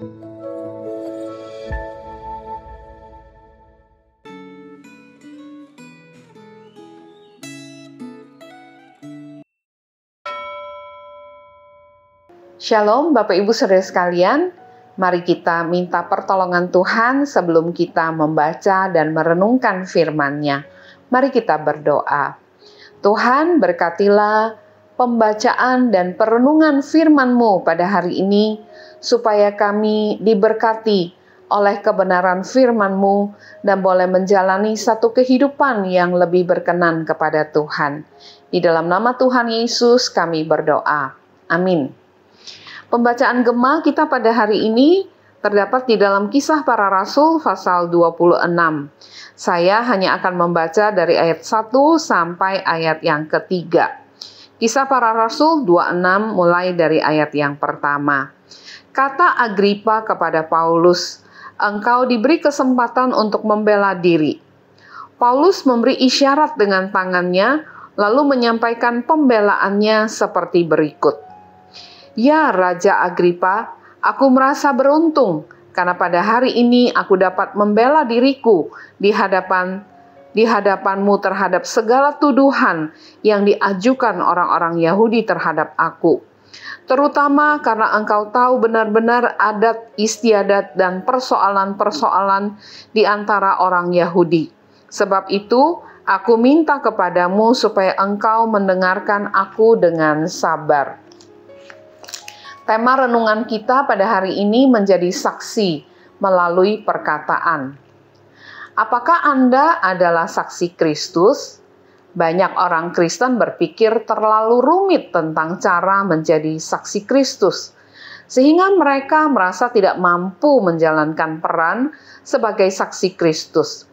Shalom Bapak Ibu Saudara sekalian, mari kita minta pertolongan Tuhan sebelum kita membaca dan merenungkan firman-Nya. Mari kita berdoa. Tuhan, berkatilah pembacaan dan perenungan firman-Mu pada hari ini, supaya kami diberkati oleh kebenaran firman-Mu dan boleh menjalani satu kehidupan yang lebih berkenan kepada Tuhan. Di dalam nama Tuhan Yesus kami berdoa. Amin. Pembacaan Gema kita pada hari ini terdapat di dalam Kisah Para Rasul pasal 26. Saya hanya akan membaca dari ayat 1 sampai ayat yang ketiga. Kisah Para Rasul 26 mulai dari ayat yang pertama. Kata Agripa kepada Paulus, "Engkau diberi kesempatan untuk membela diri." Paulus memberi isyarat dengan tangannya, lalu menyampaikan pembelaannya seperti berikut. "Ya Raja Agripa, aku merasa beruntung karena pada hari ini aku dapat membela diriku di hadapanmu terhadap segala tuduhan yang diajukan orang-orang Yahudi terhadap aku. Terutama karena engkau tahu benar-benar adat istiadat dan persoalan-persoalan di antara orang Yahudi. Sebab itu, aku minta kepadamu supaya engkau mendengarkan aku dengan sabar." Tema renungan kita pada hari ini menjadi saksi melalui perkataan. Apakah Anda adalah saksi Kristus? Banyak orang Kristen berpikir terlalu rumit tentang cara menjadi saksi Kristus, sehingga mereka merasa tidak mampu menjalankan peran sebagai saksi Kristus.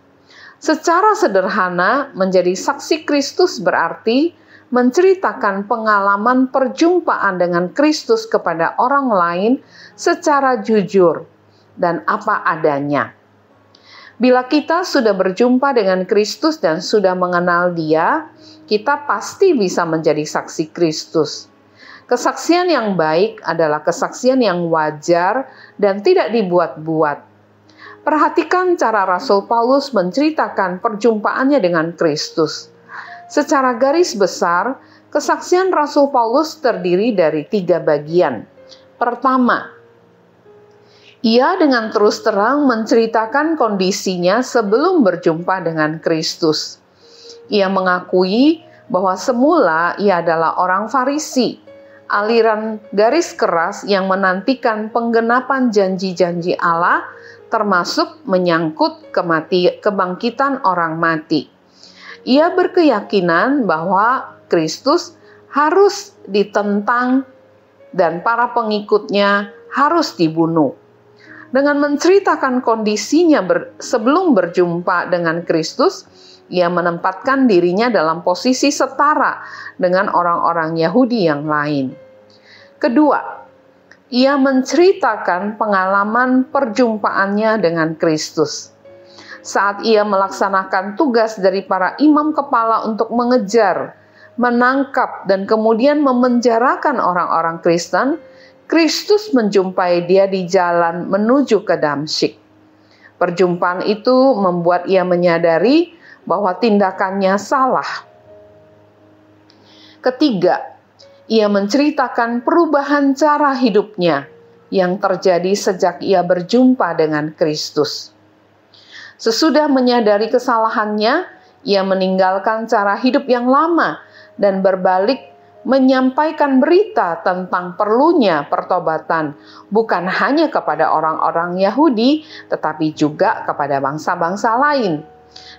Secara sederhana, menjadi saksi Kristus berarti menceritakan pengalaman perjumpaan dengan Kristus kepada orang lain secara jujur dan apa adanya. Bila kita sudah berjumpa dengan Kristus dan sudah mengenal Dia, kita pasti bisa menjadi saksi Kristus. Kesaksian yang baik adalah kesaksian yang wajar dan tidak dibuat-buat. Perhatikan cara Rasul Paulus menceritakan perjumpaannya dengan Kristus. Secara garis besar, kesaksian Rasul Paulus terdiri dari 3 bagian. Pertama, ia dengan terus terang menceritakan kondisinya sebelum berjumpa dengan Kristus. Ia mengakui bahwa semula ia adalah orang Farisi, aliran garis keras yang menantikan penggenapan janji-janji Allah, termasuk menyangkut kebangkitan orang mati. Ia berkeyakinan bahwa Kristus harus ditentang dan para pengikutnya harus dibunuh. Dengan menceritakan kondisinya sebelum berjumpa dengan Kristus, ia menempatkan dirinya dalam posisi setara dengan orang-orang Yahudi yang lain. Kedua, ia menceritakan pengalaman perjumpaannya dengan Kristus. Saat ia melaksanakan tugas dari para imam kepala untuk mengejar, menangkap, dan kemudian memenjarakan orang-orang Kristen, Kristus menjumpai dia di jalan menuju ke Damsyik. Perjumpaan itu membuat ia menyadari bahwa tindakannya salah. Ketiga, ia menceritakan perubahan cara hidupnya yang terjadi sejak ia berjumpa dengan Kristus. Sesudah menyadari kesalahannya, ia meninggalkan cara hidup yang lama dan berbalik menyampaikan berita tentang perlunya pertobatan, bukan hanya kepada orang-orang Yahudi, tetapi juga kepada bangsa-bangsa lain.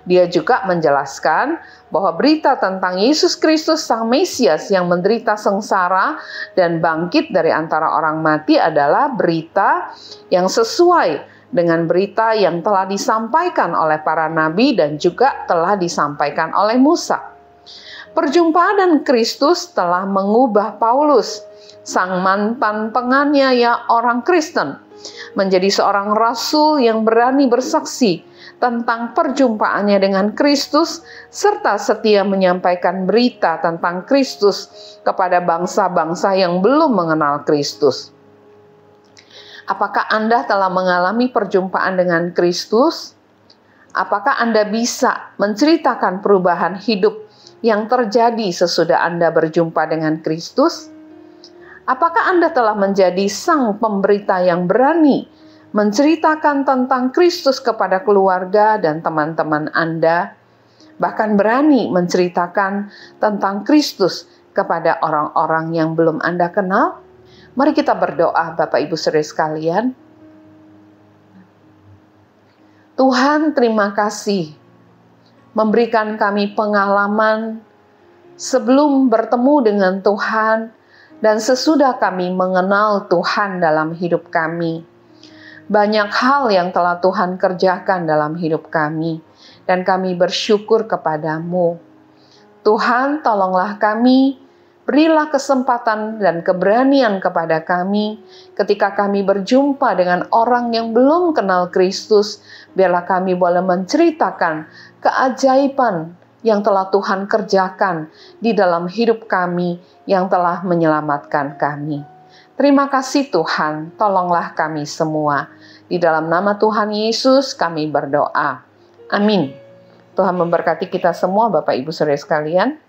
Dia juga menjelaskan bahwa berita tentang Yesus Kristus Sang Mesias yang menderita sengsara dan bangkit dari antara orang mati adalah berita yang sesuai dengan berita yang telah disampaikan oleh para nabi dan juga telah disampaikan oleh Musa. Perjumpaan dengan Kristus telah mengubah Paulus, sang mantan penganiaya orang Kristen, menjadi seorang rasul yang berani bersaksi tentang perjumpaannya dengan Kristus, serta setia menyampaikan berita tentang Kristus kepada bangsa-bangsa yang belum mengenal Kristus. Apakah Anda telah mengalami perjumpaan dengan Kristus? Apakah Anda bisa menceritakan perubahan hidup yang terjadi sesudah Anda berjumpa dengan Kristus? Apakah Anda telah menjadi sang pemberita yang berani menceritakan tentang Kristus kepada keluarga dan teman-teman Anda? Bahkan berani menceritakan tentang Kristus kepada orang-orang yang belum Anda kenal? Mari kita berdoa, Bapak Ibu Saudara sekalian. Tuhan, terima kasih memberikan kami pengalaman sebelum bertemu dengan Tuhan dan sesudah kami mengenal Tuhan dalam hidup kami. Banyak hal yang telah Tuhan kerjakan dalam hidup kami, dan kami bersyukur kepadamu. Tuhan, tolonglah kami, berilah kesempatan dan keberanian kepada kami ketika kami berjumpa dengan orang yang belum kenal Kristus. Biarlah kami boleh menceritakan keajaiban yang telah Tuhan kerjakan di dalam hidup kami, yang telah menyelamatkan kami. Terima kasih Tuhan, tolonglah kami semua. Di dalam nama Tuhan Yesus kami berdoa. Amin. Tuhan memberkati kita semua, Bapak Ibu Saudara sekalian.